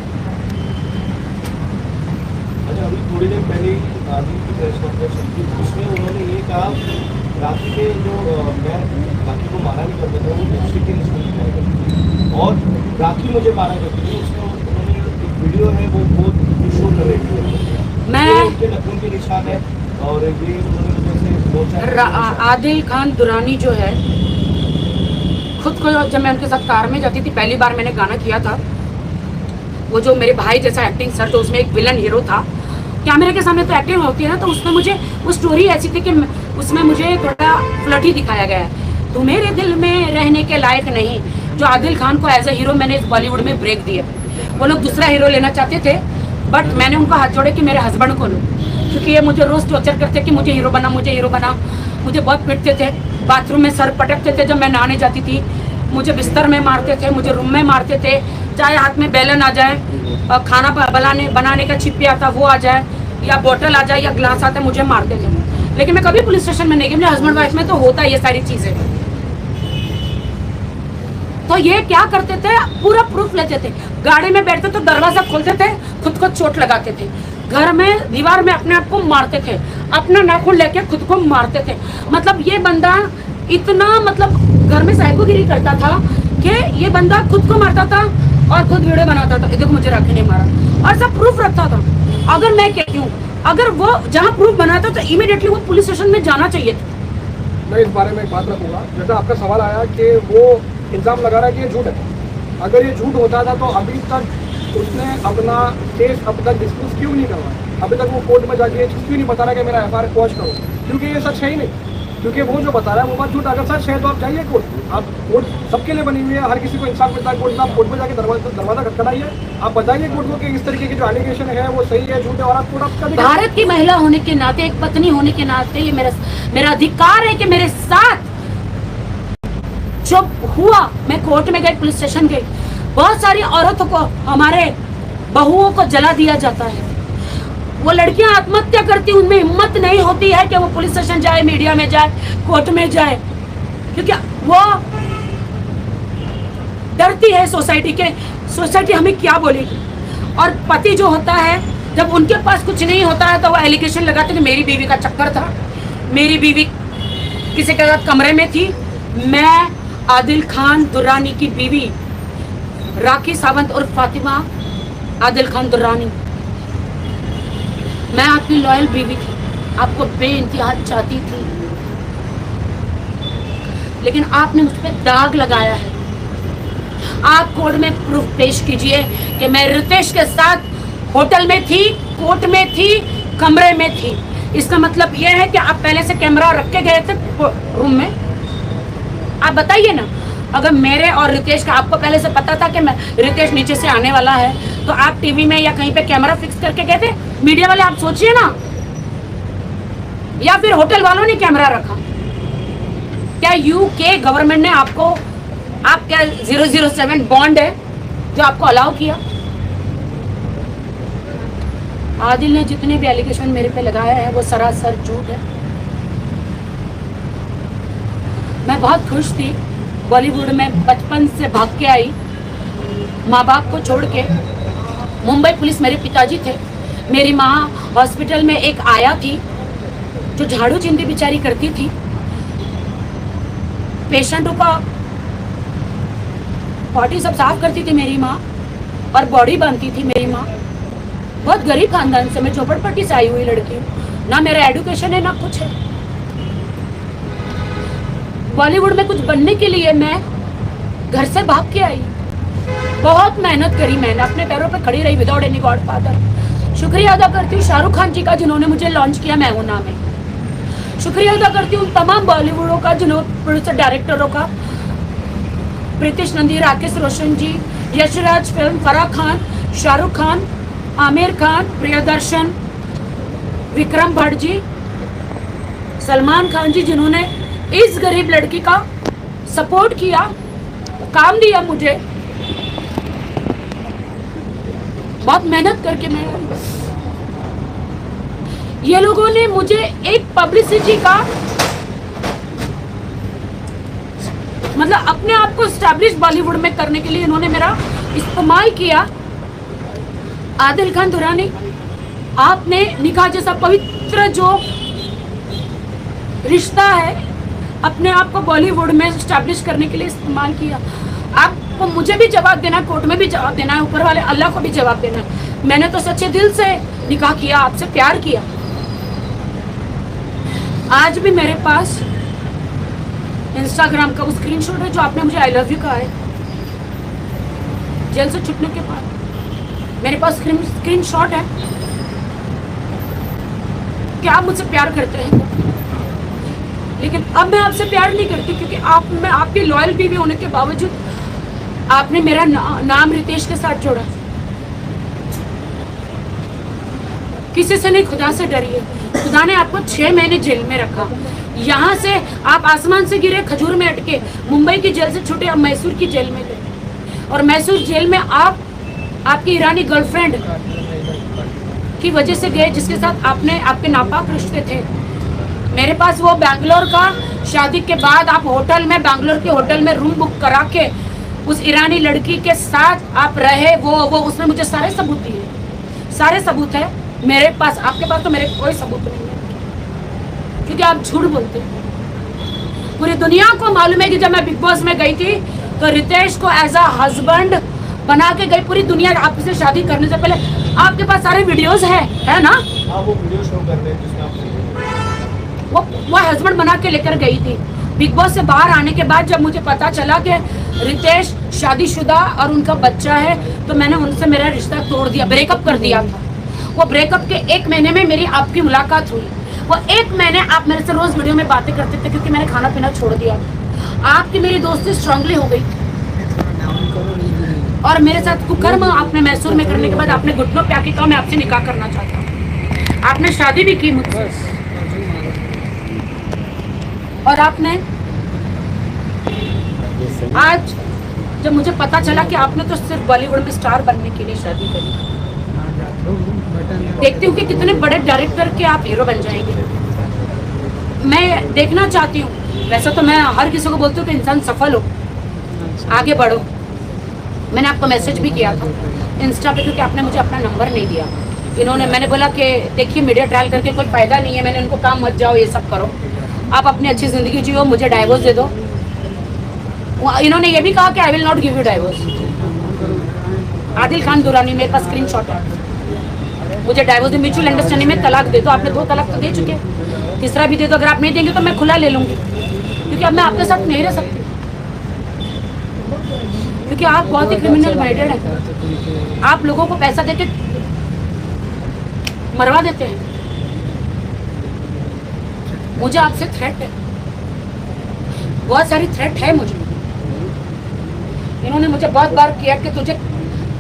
अच्छा, अभी थोड़ी देर पहले आदि की प्रेस कॉन्फ्रेंस हुई, उसमें उन्होंने ये कहा राखी के जो मैं राखी को मारा नहीं करता था, वो लिपस्टिक के निशान दिखाया करती थी और राखी मुझे मारा करती थी। उसमें उन्होंने एक वीडियो है वो बहुत शो कर रही थी, मैं उनके नखून के निशान है और ये उन्होंने जैसे बहुत आदिल खान दुरानी जो है, खुद को, जब मैं उनके साथ कार में जाती थी, पहली बार मैंने गाना किया था, वो जो मेरे भाई जैसा एक्टिंग सर, तो उसमें एक विलन हीरो था। कैमरे के सामने तो एक्टिंग होती है ना, तो उसमें मुझे वो स्टोरी ऐसी थी कि उसमें मुझे थोड़ा फ्लर्टी दिखाया गया है, तो मेरे दिल में रहने के लायक नहीं, जो आदिल खान को एज ए हीरो मैंने इस बॉलीवुड में ब्रेक दिया। वो लोग दूसरा हीरो लेना चाहते थे, बट मैंने उनको हाथ जोड़े कि मेरे हस्बैंड को लो, क्योंकि ये मुझे रोज टॉर्चर करते कि मुझे हीरो बना, मुझे हीरो बना। मुझे बहुत पिटते थे, बाथरूम में सर पटकते थे जब मैं नहाने जाती थी, मुझे बिस्तर में मारते थे, मुझे रूम में मारते थे, चाहे हाथ में बेलन आ जाए, खाना बनाने का छिपी आता वो आ जाए, या बोतल आ जाए, या ग्लास आता, मुझे मारते थे। लेकिन मैं कभी पुलिस स्टेशन में नहीं गई। मेरे हस्बैंड वाइफ में तो होता है ये सारी चीजें। तो ये क्या करते थे, पूरा प्रूफ लेते थे, गाड़ी में बैठते तो दरवाजा खोलते थे, खुद को चोट लगाते थे, घर में दीवार में अपने आप को मारते थे, अपना नाखून लेके खुद को मारते थे। मतलब ये बंदा इतना, मतलब घर में साइकोगिरी करता था कि ये बंदा खुद को मारता था और खुद वीडियो बनाता था, देखो मुझे राखी ने मारा, और सब प्रूफ रखता था। अगर मैं कहती हूँ, अगर वो जहाँ प्रूफ बनाता तो इमीडिएटली वो पुलिस स्टेशन में जाना चाहिए था। मैं इस बारे में एक बात रखूंगा, जैसा आपका सवाल आया कि वो इल्ज़ाम लगा रहा है कि ये झूठ है। अगर ये झूठ होता था तो अभी तक उसने अपना केस अब तक डिस्क्लोज क्यों नहीं करवाया? अभी तक वो कोर्ट में जाके क्यों नहीं बता रहा कि मेरा FIR क्वॉश करो? क्योंकि ये सच है ही नहीं, क्योंकि वो जो बता रहा है वो बात झूठ। अगर सच है तो आप जाइए कोर्ट, आप कोर्ट सबके लिए बनी हुई है, हर किसी को इंसाफ मिलता है। कोर्ट, आप कोर्ट में जाके दरवाजा खटखटाइए, आप बताइए कोर्ट को कि इस तरीके की जो एलिगेशन है वो सही है, झूठ है, और आप कोर्ट आप भारत की महिला होने के नाते, एक पत्नी होने के नाते, ये मेरा अधिकार है कि मेरे साथ जो हुआ, मैं कोर्ट में गई, पुलिस स्टेशन गई, बहुत सारी औरतों को, हमारे बहुओं को जला दिया जाता है। वो लड़कियां आत्महत्या करती, उनमें हिम्मत नहीं होती है कि वो पुलिस स्टेशन जाए, मीडिया में जाए, कोर्ट में जाए, क्योंकि वो डरती है सोसाइटी के, सोसाइटी हमें क्या बोलेगी। और पति जो होता है, जब उनके पास कुछ नहीं होता है तो वो एलिगेशन लगाते कि मेरी बीवी का चक्कर था, मेरी बीवी किसी के साथ कमरे में थी। मैं आदिल खान दुर्रानी की बीवी राखी सावंत और फातिमा आदिल खान दुर्रानी, मैं आपकी लॉयल बीवी थी, आपको बेइंतहा चाहती थी, लेकिन आपने मुझ पर दाग लगाया है। आप कोर्ट में प्रूफ पेश कीजिए कि मैं रितेश के साथ होटल में थी, कोर्ट में थी, कमरे में थी। इसका मतलब यह है कि आप पहले से कैमरा रख के गए थे रूम में? आप बताइए ना, अगर मेरे और रितेश का आपको पहले से पता था कि मैं रितेश नीचे से आने वाला है, तो आप टीवी में या कहीं पे कैमरा फिक्स करके गए थे? मीडिया वाले आप सोचिए ना, या फिर होटल वालों ने कैमरा रखा? क्या यूके गवर्नमेंट ने आपको, आप क्या 007 बॉन्ड है जो आपको अलाउ किया? आदिल ने जितने भी एलिगेशन मेरे पे लगाया है वो सरासर झूठ है। मैं बहुत खुश थी, बॉलीवुड में बचपन से भाग के आई, माँ बाप को छोड़ के। मुंबई पुलिस मेरे पिताजी थे, मेरी माँ हॉस्पिटल में एक आया थी जो झाड़ू चिंदी बेचारी करती थी, पेशेंटों का पॉटी सब साफ करती थी मेरी माँ, और बॉडी बांधती थी मेरी माँ। बहुत गरीब खानदान से, मैं झोपड़पट्टी से आई हुई लड़की हूँ, ना मेरा एजुकेशन है ना कुछ है। बॉलीवुड में कुछ बनने के लिए मैं घर से भाग के आई, बहुत मेहनत करी, मैंने अपने पैरों पे खड़ी रही विदाउट एनी गॉडफादर। शुक्रिया अदा करती हूँ शाहरुख खान जी का जिन्होंने मुझे लॉन्च किया मैं हूं ना में। शुक्रिया अदा करती हूँ तमाम बॉलीवुडों का, जिन्होंने प्रोड्यूसर डायरेक्टरों का, प्रीतिश नंदी, राकेश रोशन जी, यशराज फिल्म, फराह खान, शाहरुख खान, आमिर खान, प्रियदर्शन, विक्रम भट्ट जी, सलमान खान जी, जिन्होंने इस गरीब लड़की का सपोर्ट किया, काम दिया मुझे। बहुत मेहनत करके मैं ये लोगों ने मुझे एक पब्लिसिटी का मतलब अपने आप को स्टैब्लिश बॉलीवुड में करने के लिए इन्होंने मेरा इस्तेमाल किया। आदिल खान दुरानी, आपने निकाह जैसा पवित्र जो रिश्ता है अपने आप को बॉलीवुड में स्टैब्लिश करने के लिए इस्तेमाल किया। आपको मुझे भी जवाब देना, कोर्ट में भी जवाब देना है, ऊपर वाले अल्लाह को भी जवाब देना है। मैंने तो सच्चे दिल से निकाह किया, आपसे प्यार किया। आज भी मेरे पास इंस्टाग्राम का वो स्क्रीनशॉट है जो आपने मुझे आई लव यू कहा है जेल से छुटने के बाद। मेरे पास स्क्रीनशॉट है कि आप मुझसे प्यार करते हैं, लेकिन अब मैं आपसे प्यार नहीं करती क्योंकि मैं आपकी लॉयल बीवी होने के बावजूद आपने मेरा नाम रितेश के साथ जोड़ा। किसी से नहीं, खुदा से डरिए। खुदा ने आपको 6 महीने जेल में रखा। यहाँ से आप आसमान से गिरे, खजूर में अटके, मुंबई की जेल से छूटे, अब मैसूर की जेल में गए। और मैसूर जेल में आप आपकी ईरानी गर्लफ्रेंड की वजह से गए जिसके साथ आपके नापाक रिश्ते थे। मेरे पास वो बैंगलोर का शादी के बाद आप होटल में, बैंगलोर के होटल में रूम बुक करा के उस ईरानी लड़की के साथ आप रहे, वो उसने मुझे सारे सबूत दिए, सारे सबूत है मेरे पास। आपके पास तो मेरे कोई सबूत नहीं है क्योंकि आप झूठ बोलते हैं। पूरी दुनिया को मालूम है कि जब मैं बिग बॉस में गई थी तो रितेश को एज अ हस्बैंड बना के गई। पूरी दुनिया आपसे शादी करने से पहले आपके पास सारे वीडियोस है ना? हाँ, वो वीडियो शो करते हैं जिसमें आप वो हस्बैंड बना के लेकर गई थी। बिग बॉस से बाहर आने के बाद जब मुझे पता चला कि रितेश शादीशुदा और उनका बच्चा है तो मैंने उनसे मेरा रिश्ता तोड़ दिया, ब्रेकअप कर दिया था। वो ब्रेकअप के 1 महीने में मेरी आपकी मुलाकात हुई। वो 1 महीने आप मेरे से रोज वीडियो में बातें करते थे क्योंकि मैंने खाना पीना छोड़ दिया। आपकी मेरी दोस्ती स्ट्रांगली हो गई और मेरे साथ कुकर्म आपने मैसूर में करने के बाद आपने घुटनों पे आके कहा मैं आपसे निकाह करना चाहता हूँ। आपने शादी भी की मुझसे और आपने आज जब मुझे पता चला कि आपने तो सिर्फ बॉलीवुड में स्टार बनने के लिए शादी करी, देखती हूँ कि कितने बड़े डायरेक्टर के आप हीरो बन जाएंगे। मैं देखना चाहती हूँ, वैसे तो मैं हर किसी को बोलती हूँ कि इंसान सफल हो, आगे बढ़ो। मैंने आपको मैसेज भी किया था इंस्टा पे क्योंकि आपने मुझे अपना नंबर नहीं दिया। मैंने बोला कि देखिए मीडिया ट्रायल करके कोई फायदा नहीं है। मैंने उनको काम मत जाओ, ये सब करो, आप अपनी अच्छी जिंदगी जियो, मुझे डाइवोर्स दे दो। इन्होंने ये भी कहा कि I will not give you divorce. Adil Khan Durrani, मेरे पास स्क्रीनशॉट है, मुझे डाइवोर्स म्यूचुअल अंडरस्टैंडिंग में तलाक दे दो। आपने 2 तलाक तो दे चुके, तीसरा भी दे दो। अगर आप नहीं देंगे तो मैं खुला ले लूंगी क्योंकि अब मैं आपके साथ नहीं रह सकती क्योंकि आप बहुत ही क्रिमिनल माइंडेड हैं। आप लोगों को पैसा देके मरवा देते हैं। मुझे आपसे थ्रेट है, बहुत सारी थ्रेट है मुझे। इन्होंने मुझे बहुत बार किया कि तुझे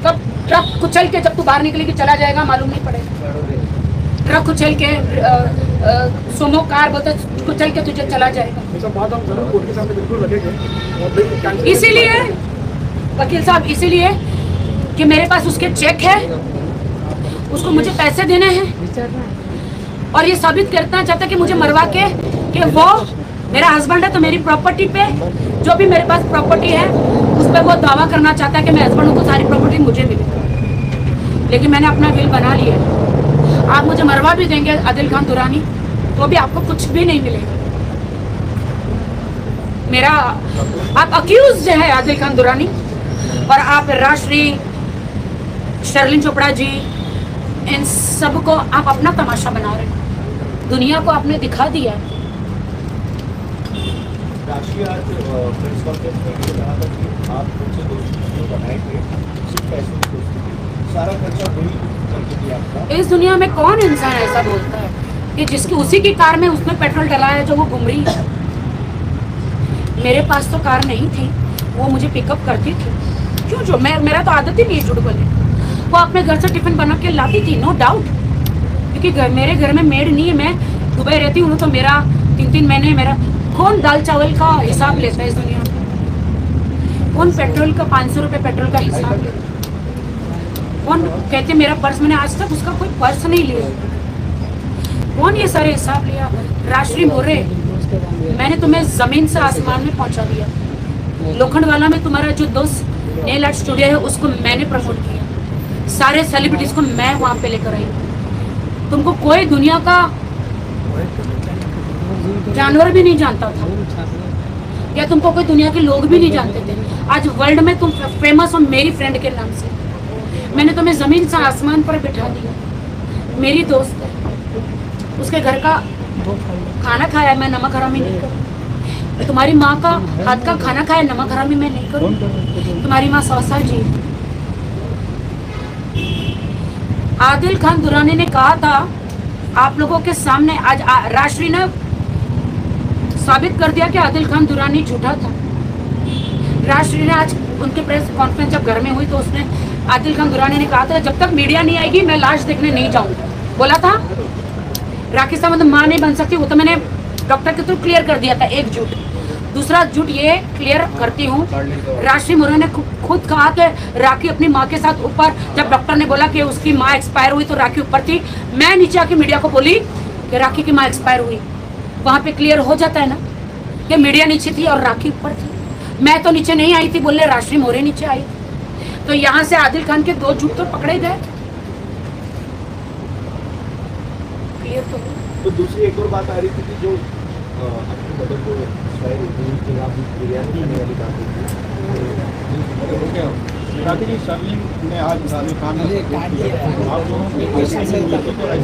कब ट्रक कुचल के जब तू बाहर निकलेगी चला जाएगा मालूम नहीं पड़ेगा। ट्रक कुचल के सोमो कार बोलते कुचल के तुझे चला जाएगा। बात हम जरूर कोर्ट के सामने बिल्कुल रखेंगे। इसीलिए वकील साहब, इसीलिए कि मेरे पास उसके चेक है, उसको मुझे पैसे देने हैं और ये साबित करना चाहता कि मुझे मरवा के कि वो मेरा हस्बैंड है। तो मेरी प्रॉपर्टी पे जो भी मेरे पास प्रॉपर्टी है उस पर वो दावा करना चाहता है कि मैं हस्बैंड हूँ तो सारी प्रॉपर्टी मुझे मिले। लेकिन मैंने अपना विल बना लिया। आप मुझे मरवा भी देंगे आदिल खान दुरानी तो भी आपको कुछ भी नहीं मिलेगा। मेरा आप अक्यूज है आदिल खान दुरानी और आप राजश्री, शर्लिन चोपड़ा जी, इन सब को आप अपना तमाशा बना रहे हैं। दुनिया को आपने दिखा दिया है। राशि आज प्रेस कॉन्फ्रेंस में कहा था कि आप मुझसे दोस्ती बनाए थे, सिर्फ पैसे की दोस्ती, सारा खर्चा वही करके दिया आपका। इस दुनिया में कौन इंसान ऐसा बोलता है कि जिसकी उसी की कार में उसने पेट्रोल डला है जो वो घूम रही है। मेरे पास तो कार नहीं थी, वो मुझे पिकअप करती थी। क्यों जो मेरा तो आदत ही नहीं है झूठ बोलने। वो अपने घर से टिफिन बना के लाती थी, नो डाउट, क्योंकि मेरे घर में मेड नहीं है। मैं दुबई रहती हूँ तो मेरा 3-3 महीने मेरा कौन दाल चावल का हिसाब लेता है इस दुनिया में? कौन पेट्रोल का 500 रुपये पेट्रोल का हिसाब लेता है? कौन कहते मेरा पर्स, मैंने आज तक उसका कोई पर्स नहीं लिया। कौन ये सारे हिसाब लिया? राजश्री मोरे, मैंने तुम्हें जमीन से आसमान में पहुंचा दिया। लोखंडवाला में तुम्हारा जो दोस्त नेल आर्ट स्टूडियो है उसको मैंने प्रमोट किया, सारे सेलिब्रिटीज को मैं वहां पे लेकर आई। तुमको कोई दुनिया का जानवर भी नहीं जानता था, या तुमको कोई दुनिया के लोग भी नहीं जानते थे। आज वर्ल्ड में तुम फेमस हो मेरी फ्रेंड के नाम से। मैंने तुम्हें जमीन से आसमान पर बिठा दिया। मेरी दोस्त है, उसके घर का खाना खाया, मैं नमक हरामी नहीं करूँ। तुम्हारी माँ का हाथ का खाना खाया, नमक हरामी मैं नहीं करूँ। तुम्हारी माँ 100 साल जी। आदिल खान दुरानी ने कहा था आप लोगों के सामने, आज राजश्री ने साबित कर दिया कि आदिल खान दुरानी झूठा था। राजश्री ने आज उनके प्रेस कॉन्फ्रेंस जब घर में हुई तो उसने, आदिल खान दुरानी ने कहा था जब तक मीडिया नहीं आएगी मैं लाश देखने नहीं जाऊंगा, बोला था। राखी सावंत मां नहीं बन सकती, वो तो मैंने डॉक्टर के थ्रू क्लियर कर दिया था। एक झूठ। दूसरा झूठ ये क्लियर करती हूँ, राजश्री मोरे ने खुद कहा कि राखी अपनी माँ के साथ ऊपर, जब डॉक्टर ने बोला कि उसकी माँ एक्सपायर हुई तो राखी ऊपर थी, मैं नीचे आके मीडिया को बोली कि राखी की माँ एक्सपायर हुई। वहाँ पे क्लियर हो जाता है ना कि मीडिया नीचे थी और राखी ऊपर थी। मैं तो नीचे नहीं आई थी, बोले राजश्री मोरे नीचे आई। तो यहाँ से आदिल खान के 2 झूठ तो पकड़े गए। क्लियर तो दूसरी एक और बात आ रही थी कि जो आपकी मदर को एक्सपायर हुई थी, आप बिरयानी खाने वाली बात हुई।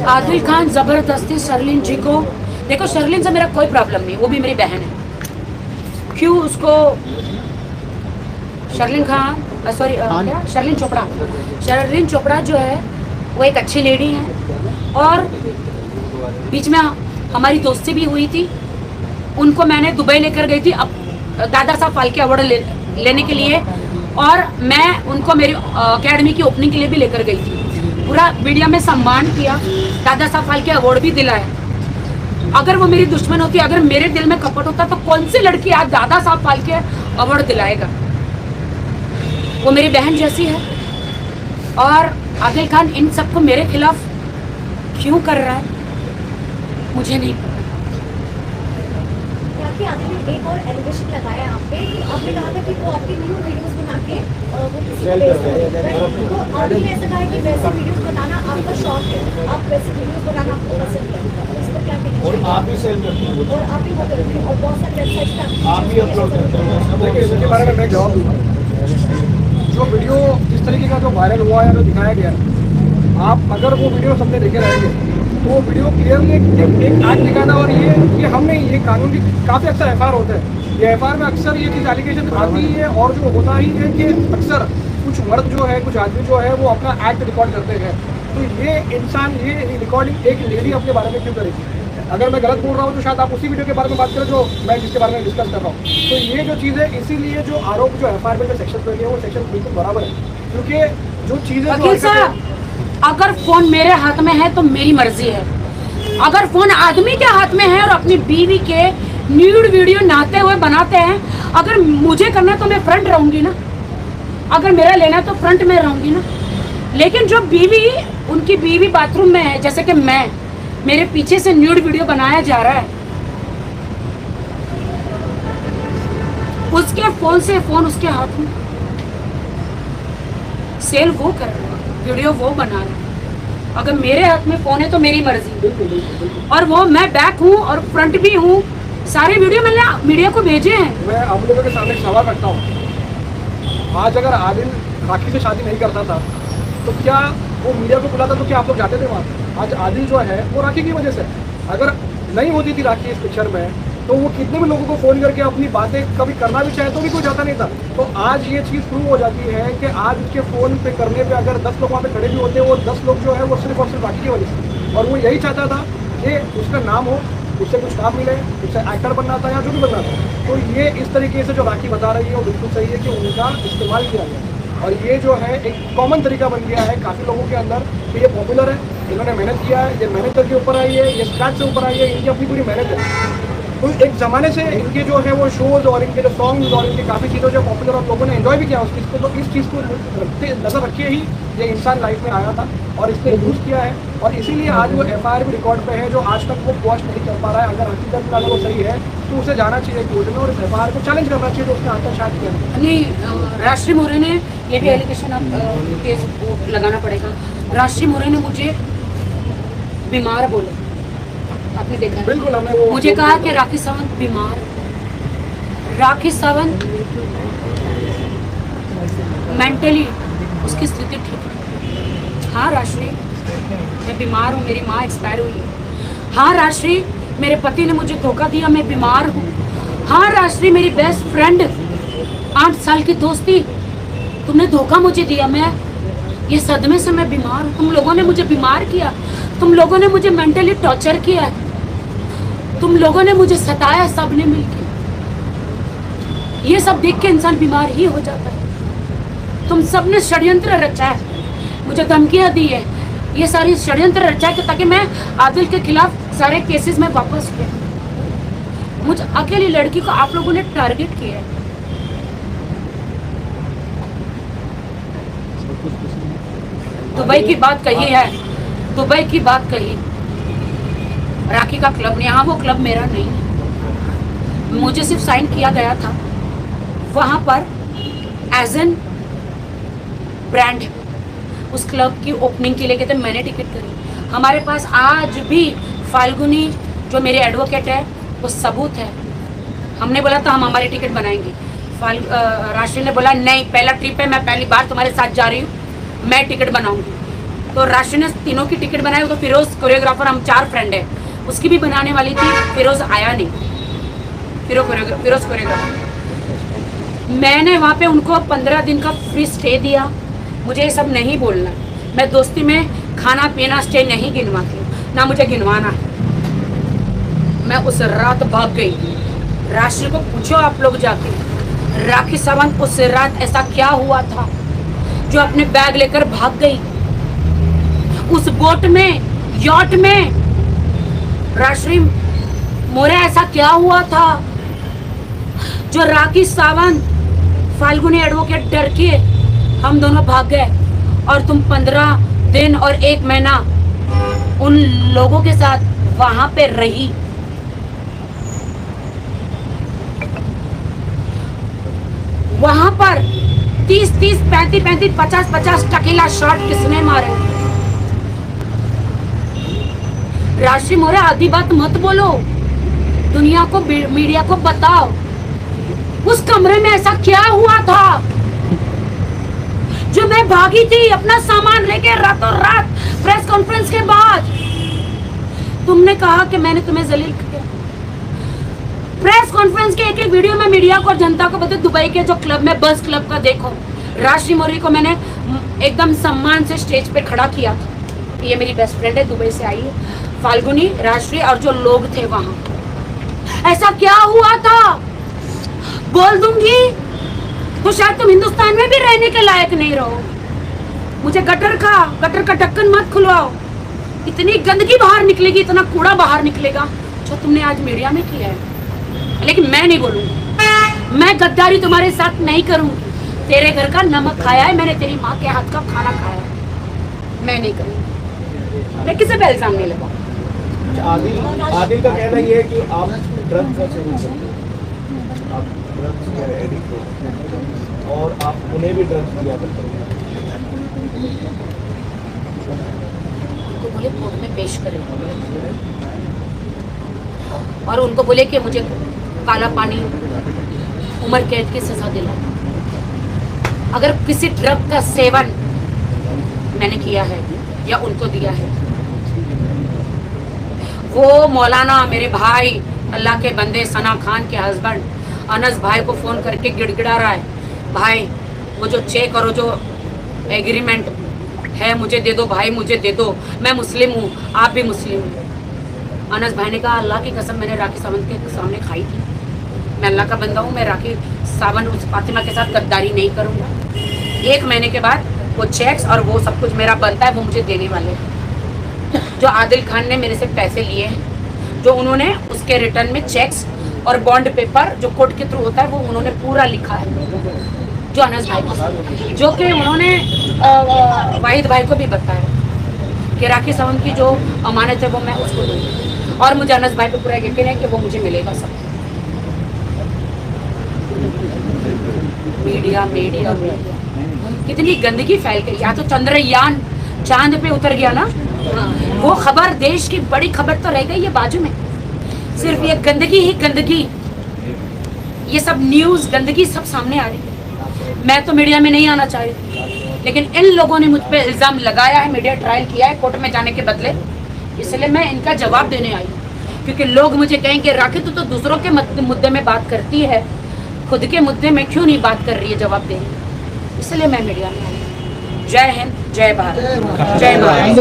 आदिल खान जबरदस्ती शर्लिन जी को, देखो शर्लिन से मेरा कोई प्रॉब्लम नहीं, वो भी मेरी बहन है। क्यों उसको शर्लिन खान, सॉरी शर्लिन चोपड़ा, शर्लिन चोपड़ा जो है वो एक अच्छी लेडी है और बीच में हमारी दोस्ती भी हुई थी। उनको मैंने दुबई लेकर गई थी अब दादा साहब फाल्के अवार्ड लेने के लिए, और मैं उनको मेरी अकेडमी की ओपनिंग के लिए भी लेकर गई थी। पूरा मीडिया में सम्मान किया, दादा साहब फाल्के अवार्ड भी दिलाया। अगर वो मेरी दुश्मन होती, अगर मेरे दिल में कपट होता तो कौन सी लड़की आज दादा साहब फाल्के अवार्ड दिलाएगा? वो मेरी बहन जैसी है। और आदिल खान इन सबको मेरे खिलाफ क्यों कर रहा है मुझे नहीं पता। आदिल ने एक और एलिगेशन लगाया आप पे कि आपने कहा था कि वो आपकी न्यू वीडियोस बना के वो किसी को भेजते हैं। तो आदिल ने ऐसा कहा कि वैसे वीडियोस बनाना आपका शौक है, आप वैसे वीडियोस बनाना आपको पसंद है। इस पर क्या कहना और आप भी सेल करते हैं और आप भी वो करते हैं और बहुत सारे वेबसाइट्स पे आप भी अपलोड करते हैं। देखिए इसके बारे में मैं जवाब दूंगा। जो वीडियो जिस तरीके का जो वायरल हुआ है, जो दिखाया गया, आप अगर वो वीडियो सबने देखे रहेंगे तो वो वीडियो क्लियरली एक आज दिखाना, और ये हमने ये कानून की काफ़ी अक्सर FIR होते हैं। ये FIR में अक्सर ये चीज़ एलिगेशन आती है, और जो होता ही है कि अक्सर कुछ मर्द जो है, कुछ आदमी जो है वो अपना एक्ट रिकॉर्ड करते हैं। तो ये इंसान ये रिकॉर्डिंग एक लेडी अपने बारे में क्यों करेगी? अगर मैं गलत बोल रहा हूँ तो शायद आप उसी वीडियो के बारे में बात करें जो मैं जिसके बारे में डिस्कस कर रहा हूँ। तो ये जो चीज़ है, इसीलिए जो आरोप जो FIR में जो सेक्शन पे है वो सेक्शन बिल्कुल बराबर है, क्योंकि जो चीज़ें अगर फोन मेरे हाथ में है तो मेरी मर्जी है। अगर फोन आदमी के हाथ में है और अपनी बीवी के न्यूड वीडियो नहाते हुए बनाते हैं, अगर मुझे करना तो मैं फ्रंट रहूंगी ना, अगर मेरा लेना तो फ्रंट में रहूंगी ना। लेकिन जो बीवी, उनकी बीवी बाथरूम में है, जैसे कि मैं, मेरे पीछे से न्यूड वीडियो बनाया जा रहा है, उसके फोन से, फोन उसके हाथ में, सेल वो कर रहा है, वीडियो वो बना रहा है। अगर मेरे हाथ में फोन है तो मेरी मर्जी, और वो मैं बैक हूँ और फ्रंट भी हूँ। सारे वीडियो मैंने मीडिया को भेजे हैं। मैं आप लोगों के सामने एक सवाल रखता हूँ। आज अगर आदिल राखी से शादी नहीं करता था तो क्या वो मीडिया को बुलाता, तो क्या आप लोग जाते थे वहाँ? आज आदिल जो है वो राखी की वजह से, अगर नहीं होती थी राखी इस पिक्चर में तो वो कितने भी लोगों को फ़ोन करके अपनी बातें कभी करना भी चाहे तो भी कोई जाता नहीं था। तो आज ये चीज़ प्रूव हो जाती है कि आज उसके फ़ोन पे करने पे अगर 10 लोग वहाँ पे खड़े भी होते हैं, वो 10 लोग जो है वो सिर्फ और सिर्फ राखी की वजह से, और वो यही चाहता था कि उसका नाम हो, उससे कुछ काम मिले, उससे एक्टर बनना था या जो भी बनना था। तो ये इस तरीके से जो राखी बता रही है वो बिल्कुल सही है कि उनका इस्तेमाल किया गया, और ये जो है एक कॉमन तरीका बन गया है काफ़ी लोगों के अंदर कि ये पॉपुलर है, इन्होंने मेहनत किया है, ये मेहनत करके ऊपर आई है, ये स्क्रैच से ऊपर आई है, इनकी अपनी पूरी मेहनत है। तो एक ज़माने से इनके जो है वो शोज़ और इनके जो सॉन्ग्स और इनकी काफ़ी चीज़ें जो पॉपुलर और लोगों ने एंजॉय भी किया उस चीज़ को, तो इस चीज़ को नज़र रखिए ही ये इंसान लाइफ में आया था और इसने यूज़ किया है, और इसीलिए आज वो FIR भी रिकॉर्ड पे है जो आज तक वो क्वॉश नहीं कर पा रहा है। अगर हकीकत में अगर वो सही है तो उसे जाना चाहिए कोर्ट में और इस FIR को चैलेंज करना चाहिए, तो उसने आकर शायद किया नहीं, राष्ट्रीय मौर्य ने ये भी एलिगेशन आप केस को लगाना पड़ेगा। राष्ट्रीय मौर्य ने मुझे बीमार बोला, आपने देखा है? बिल्कुल, हमने वो मुझे कहा कि राखी सावंत बीमार, राखी सावंत मेंटली उसकी स्थिति ठीक है। हाँ राष्ट्रीय, मैं बीमार हूँ, मेरी माँ एक्सपायर हुई है। हाँ राष्ट्रीय, मेरे पति ने मुझे धोखा दिया, मैं बीमार हूँ। हाँ राष्ट्रीय, मेरी बेस्ट फ्रेंड 8 साल की दोस्ती, तुमने धोखा मुझे दिया, मैं ये सदमे से मैं बीमार हूँ। तुम लोगों ने मुझे बीमार किया, तुम लोगों ने मुझे मेंटली टॉर्चर किया, तुम लोगों ने मुझे सताया, सबने मिलकर। ये सब देख के इंसान बीमार ही हो जाता है। तुम सबने षड्यंत्र रचा है, मुझे धमकियां दी है, ये सारी षड्यंत्र रचा है ताकि मैं आदिल के खिलाफ सारे केसेस में वापस किया। मुझ अकेली लड़की को आप लोगों ने टारगेट किया है। दुबई की बात कही है, दुबई की बात कही, राखी का क्लब ने, हाँ वो क्लब मेरा नहीं है, मुझे सिर्फ साइन किया गया था वहां पर एज एन ब्रांड। उस क्लब की ओपनिंग के लिए कहते मैंने टिकट करी। हमारे पास आज भी फाल्गुनी जो मेरे एडवोकेट है वो सबूत है। हमने बोला था हम हमारी टिकट बनाएंगे, राष्ट्रीय ने बोला नहीं, पहला ट्रिप है, मैं पहली बार तुम्हारे साथ जा रही हूँ, मैं टिकट बनाऊंगी। तो राष्ट्रीय ने तीनों की टिकट बनाई। तो फिरोज कोरियोग्राफर, हम 4 फ्रेंड है, उसकी भी बनाने वाली थी, फिरोज आया नहीं, फिरोज कोरियोग्राफर। मैंने वहाँ पे उनको 15 दिन का फ्री स्टे दिया। मुझे ये सब नहीं बोलना, मैं दोस्ती में खाना पीना स्टे नहीं गिनवाती हूँ, ना मुझे गिनवाना है। मैं उस रात भाग गई। राष्ट्रीय को पूछो आप लोग जाके, राखी सावंत उस रात ऐसा क्या हुआ था जो अपने बैग लेकर भाग गई उस बोट में, यॉट में। राष्ट्रीय मौर्य, ऐसा क्या हुआ था जो राखी सावंत, फाल्गुनी एडवोकेट डर के हम दोनों भाग गए और तुम 15 दिन और 1 महीना उन लोगों के साथ वहां पे रही। वहां पर 30-30, 35-35, 50-50 टकीला शॉट किसने मारे? राष्ट्रीय मौर्य, आधी बात मत बोलो, दुनिया को, मीडिया को बताओ उस कमरे में ऐसा क्या हुआ था जो मैं भागी थी अपना सामान लेके रातों रात प्रेस कॉन्फ्रेंस के बाद। तुमने कहा कि मैंने तुम्हें जलील किया। प्रेस कॉन्फ्रेंस के एक वीडियो में मीडिया को और जनता को बता, दुबई के जो क्लब में, बस क्लब का देखो, राष्ट्रीय मौर्य को मैंने एकदम सम्मान से स्टेज पे खड़ा किया था। ये मेरी बेस्ट फ्रेंड है, दुबई से आई है, फाल्गुनी, राष्ट्रीय और जो लोग थे वहां। ऐसा क्या हुआ था बोल दूंगी तो शायद तुम हिंदुस्तान में भी रहने के लायक नहीं रहो। मुझे गटर का ढक्कन मत खुलवाओ, इतनी गंदगी बाहर निकलेगी, इतना कूड़ा बाहर निकलेगा जो तुमने आज मीडिया में किया है। लेकिन मैं नहीं बोलूंगी, मैं गद्दारी तुम्हारे साथ नहीं करूंगी। तेरे घर का नमक खाया है मैंने, तेरी माँ के हाथ का खाना खाया है, मैं नहीं करूंगी। मैं किसे पे इल्जाम नहीं लगाऊं। आदिल का कहना ये है कि आप ड्रग्स का सेवन करते हो, आप ड्रग्स के एडिक्ट हो और आप उन्हें भी ड्रग्स दिया करते हो। उनको बोले कोर्ट में पेश करें और उनको बोले कि मुझे काला पानी, उम्र कैद की सजा दिला। अगर किसी ड्रग का सेवन मैंने किया है या उनको दिया है, वो मौलाना मेरे भाई, अल्लाह के बंदे, सना खान के हस्बैंड अनस भाई को फोन करके गिड़गिड़ा रहा है, भाई वो जो चेक और वो जो एग्रीमेंट है मुझे दे दो भाई, मुझे दे दो, मैं मुस्लिम हूँ, आप भी मुस्लिम हो। अनस भाई ने कहा अल्लाह की कसम मैंने राखी सावंत के सामने खाई थी, मैं अल्लाह का बंदा हूँ, मैं राखी सावंत उस फातिमा के साथ गद्दारी नहीं करूँगा। 1 महीने के बाद वो चेक्स और वो सब कुछ मेरा बनता है वो मुझे देने वाले हैं। जो आदिल खान ने मेरे से पैसे लिए हैं, जो उन्होंने उसके रिटर्न में चेक्स और बॉन्ड पेपर जो कोर्ट के थ्रू होता है वो उन्होंने पूरा लिखा है, जो अनस भाई को, जो कि उन्होंने वाहिद भाई को भी बताया कि राखी सावंत की जो अमानत है वो मैं उसको दूंगी, और मुझे अनस भाई पे पूरा यकीन है कि वो मुझे मिलेगा सब। मीडिया मीडिया मीडिया कितनी गंदगी फैल गई। या तो चंद्रयान चांद पे उतर गया ना, वो खबर देश की बड़ी खबर तो रह गई है बाजू में, सिर्फ ये गंदगी ही गंदगी, ये सब न्यूज़ गंदगी सब सामने आ रही है। मैं तो मीडिया में नहीं आना चाह रही, लेकिन इन लोगों ने मुझ पे इल्ज़ाम लगाया है, मीडिया ट्रायल किया है कोर्ट में जाने के बदले, इसलिए मैं इनका जवाब देने आई हूँ। क्योंकि लोग मुझे कहेंगे राखी तू तो दूसरों के मुद्दे में बात करती है, खुद के मुद्दे में क्यों नहीं बात कर रही है जवाब देने, इसलिए मैं मीडिया में आई। जय हिंद, जय भारत, जय भारत।